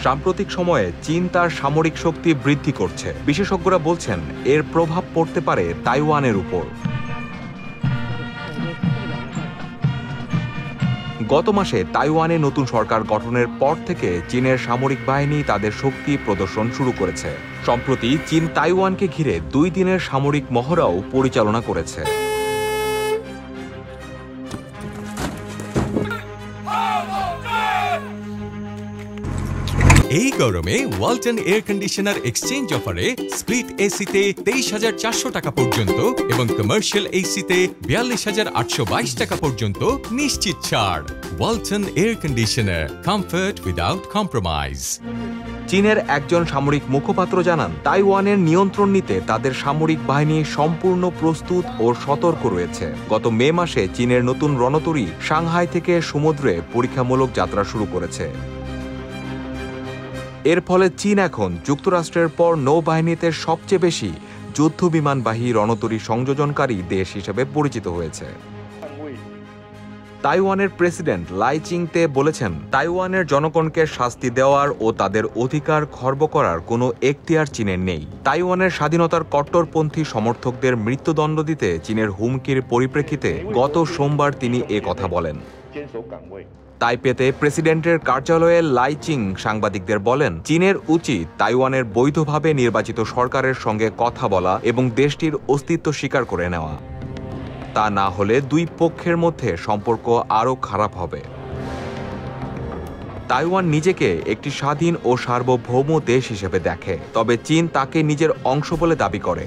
সাম্প্রতিক সময়ে চীন তার সামরিক শক্তি বৃদ্ধি করছে। বিশেষজ্ঞরা বলছেন এর প্রভাব পড়তে পারে তাইওয়ানের উপর। গত মাসে তাইওয়ানে নতুন সরকার গঠনের পর থেকে চীনের সামরিক বাহিনী তাদের শক্তি প্রদর্শন শুরু করেছে। সম্প্রতি চীন তাইওয়ানকে ঘিরে 2 দিনের সামরিক মহড়াও পরিচালনা করেছে। এই গরমে ওয়ালটন এয়ার কন্ডিশনার এক্সচেঞ্জ অফারে স্প্লিট এসিতে 23,400 টাকা পর্যন্ত এবং কমার্শিয়াল এসিতে 42,822 টাকা পর্যন্ত নিশ্চিত ছাড়। Walton air conditioner, comfort without compromise. চীনের একজন সামরিক মুখপাত্র জানান, তাইওয়ানের নিয়ন্ত্রণ নিতে তাদের সামরিক বাহিনী সম্পূর্ণ প্রস্তুত ও সতর্ক রয়েছে। গত মে মাসে চীনের নতুন রণতরী সাংহাই থেকে সমুদ্রে পরীক্ষামূলক যাত্রা শুরু করেছে। এর ফলে চীন এখন যুক্তরাষ্ট্রের পর নৌবাহিনীতে সবচেয়ে বেশি যুদ্ধবিমানবাহী রণতরী সংযোজনকারী দেশ হিসেবে পরিচিত হয়েছে। তাইওয়ানের প্রেসিডেন্ট লাই চিং-তে বলেছেন, তাইওয়ানের জনগণকে শাস্তি দেওয়ার ও তাদের অধিকার খর্ব করার কোনো এখতিয়ার চীনের নেই। তাইওয়ানের স্বাধীনতার কট্টরপন্থী সমর্থকদের মৃত্যুদণ্ড দিতে চীনের হুমকির পরিপ্রেক্ষিতে গত সোমবার তিনি এ কথা বলেন। তাইপেতে প্রেসিডেন্টের কার্যালয়ে লাই চিং সাংবাদিকদের বলেন, চীনের উচিত তাইওয়ানের বৈধভাবে নির্বাচিত সরকারের সঙ্গে কথা বলা এবং দেশটির অস্তিত্ব স্বীকার করে নেওয়া। তা না হলে 2 পক্ষের মধ্যে সম্পর্ক আরও খারাপ হবে। তাইওয়ান নিজেকে একটি স্বাধীন ও সার্বভৌম দেশ হিসেবে দেখে, তবে চীন তাকে নিজের অংশ বলে দাবি করে।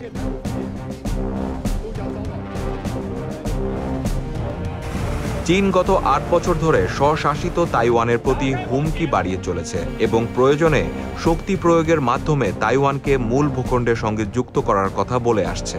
চীন গত 8 বছর ধরে স্বশাসিত তাইওয়ানের প্রতি হুমকি বাড়িয়ে চলেছে এবং প্রয়োজনে শক্তি প্রয়োগের মাধ্যমে তাইওয়ানকে মূল ভূখণ্ডের সঙ্গে যুক্ত করার কথা বলে আসছে।